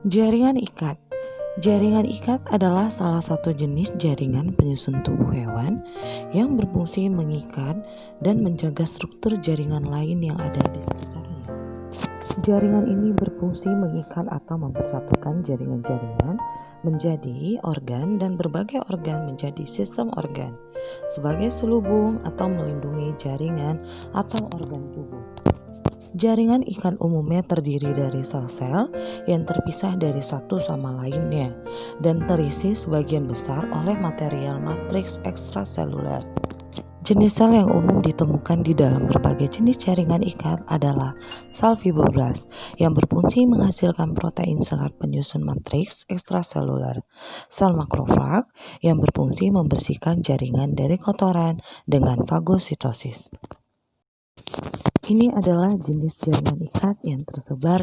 Jaringan ikat. Jaringan ikat adalah salah satu jenis jaringan penyusun tubuh hewan yang berfungsi mengikat dan menjaga struktur jaringan lain yang ada di sekitarnya. Jaringan ini berfungsi mengikat atau mempersatukan jaringan-jaringan menjadi organ dan berbagai organ menjadi sistem organ sebagai selubung atau melindungi jaringan atau organ tubuh. Jaringan ikat umumnya terdiri dari sel-sel yang terpisah dari satu sama lainnya dan terisi sebagian besar oleh material matriks ekstraseluler. Jenis sel yang umum ditemukan di dalam berbagai jenis jaringan ikat adalah sel fibroblast yang berfungsi menghasilkan protein serat penyusun matriks ekstraseluler, sel makrofag yang berfungsi membersihkan jaringan dari kotoran dengan fagositosis. Ini adalah jenis jaringan ikat yang tersebar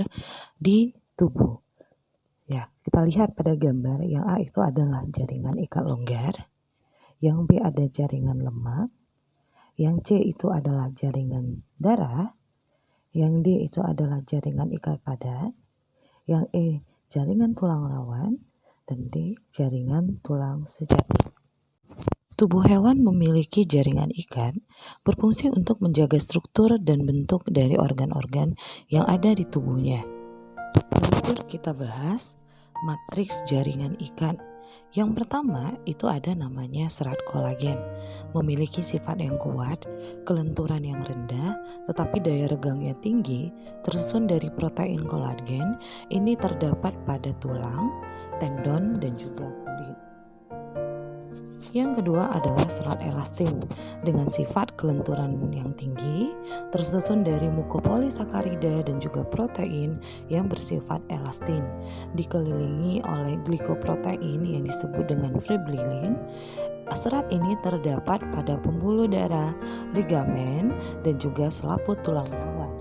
di tubuh. Ya, kita lihat pada gambar. Yang A itu adalah jaringan ikat longgar, yang B ada jaringan lemak, yang C itu adalah jaringan darah, yang D itu adalah jaringan ikat padat, yang E jaringan tulang rawan, dan D jaringan tulang sejati. Tubuh hewan memiliki jaringan ikat berfungsi untuk menjaga struktur dan bentuk dari organ-organ yang ada di tubuhnya. Lalu kita bahas matriks jaringan ikat. Yang pertama itu ada namanya serat kolagen, memiliki sifat yang kuat, kelenturan yang rendah, tetapi daya regangnya tinggi, tersusun dari protein kolagen. Ini terdapat pada tulang, tendon, dan juga kulit. Yang kedua adalah serat elastin dengan sifat kelenturan yang tinggi, tersusun dari mukopolisakarida dan juga protein yang bersifat elastin, dikelilingi oleh glikoprotein yang disebut dengan fibrillin. Serat ini terdapat pada pembuluh darah, ligamen, dan juga selaput tulang rawan.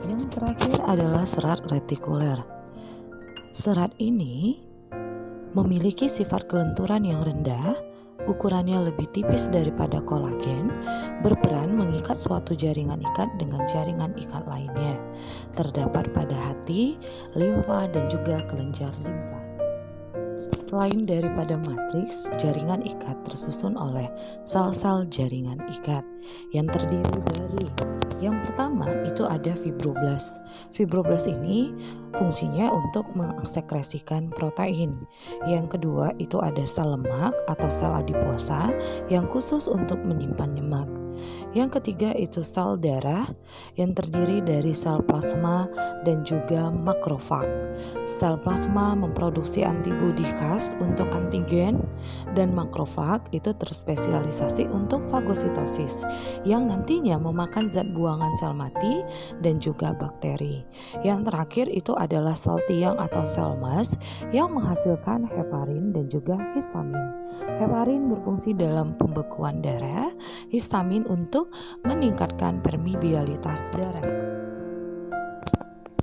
Yang terakhir adalah serat retikuler. Serat ini memiliki sifat kelenturan yang rendah, ukurannya lebih tipis daripada kolagen, berperan mengikat suatu jaringan ikat dengan jaringan ikat lainnya. Terdapat pada hati, limfa, dan juga kelenjar limfa. Selain daripada matriks, jaringan ikat tersusun oleh sel-sel jaringan ikat yang terdiri dari yang pertama itu ada fibroblast. Fibroblast ini fungsinya untuk mengsekresikan protein. Yang kedua itu ada sel lemak atau sel adiposa yang khusus untuk menyimpan lemak. Yang ketiga itu sel darah yang terdiri dari sel plasma dan juga makrofag. Sel plasma memproduksi antibodi khas untuk antigen dan makrofag itu terspesialisasi untuk fagositosis yang nantinya memakan zat buangan sel mati dan juga bakteri. Yang terakhir itu adalah sel tiang atau sel emas yang menghasilkan heparin dan juga histamin. Heparin berfungsi dalam pembekuan darah, histamin untuk meningkatkan permeabilitas darah.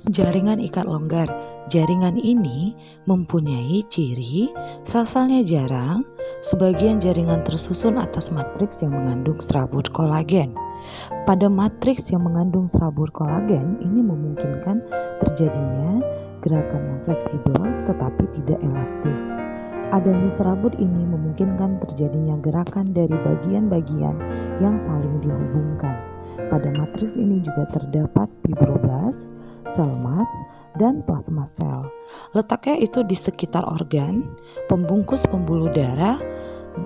Jaringan ikat longgar. Jaringan ini mempunyai ciri sel-selnya jarang, sebagian jaringan tersusun atas matriks yang mengandung serabut kolagen. Pada matriks yang mengandung serabut kolagen ini memungkinkan terjadinya gerakan yang fleksibel tetapi tidak elastis. Adanya serabut ini memungkinkan terjadinya gerakan dari bagian-bagian yang saling dihubungkan. Pada matriks ini juga terdapat fibroblast, sel emas, dan plasma sel. Letaknya itu di sekitar organ, pembungkus pembuluh darah,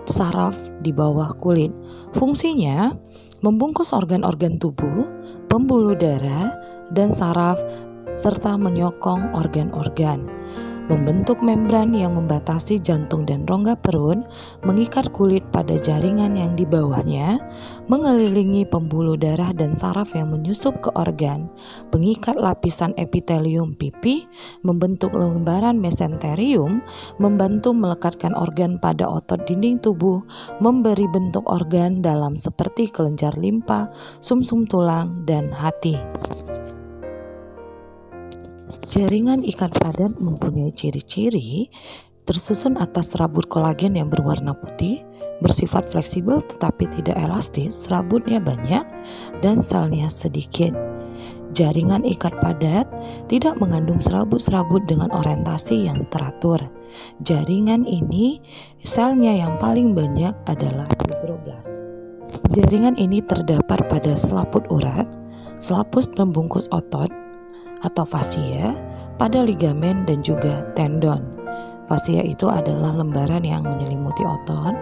saraf di bawah kulit. Fungsinya membungkus organ-organ tubuh, pembuluh darah, dan saraf, serta menyokong organ-organ. Membentuk membran yang membatasi jantung dan rongga perut, mengikat kulit pada jaringan yang di bawahnya, mengelilingi pembuluh darah dan saraf yang menyusup ke organ, pengikat lapisan epitelium pipi, membentuk lembaran mesenterium, membantu melekatkan organ pada otot dinding tubuh, memberi bentuk organ dalam seperti kelenjar limpa, sumsum tulang, dan hati. Jaringan ikat padat mempunyai ciri-ciri tersusun atas serabut kolagen yang berwarna putih, bersifat fleksibel tetapi tidak elastis, serabutnya banyak, dan selnya sedikit. Jaringan ikat padat tidak mengandung serabut-serabut dengan orientasi yang teratur. Jaringan ini selnya yang paling banyak adalah fibroblast. Jaringan ini terdapat pada selaput urat, selaput pembungkus otot atau fascia, pada ligamen dan juga tendon. Fascia itu adalah lembaran yang menyelimuti otot.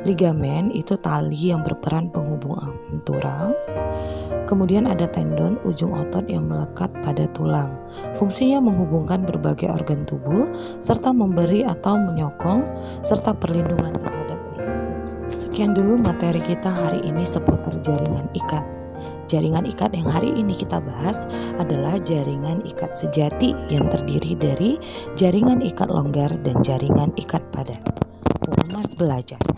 Ligamen itu tali yang berperan penghubung tulang. Kemudian ada tendon, ujung otot yang melekat pada tulang. Fungsinya menghubungkan berbagai organ tubuh serta memberi atau menyokong serta perlindungan terhadap organ tubuh. Sekian dulu materi kita hari ini seputar jaringan ikat. Jaringan ikat yang hari ini kita bahas adalah jaringan ikat sejati yang terdiri dari jaringan ikat longgar dan jaringan ikat padat. Selamat belajar.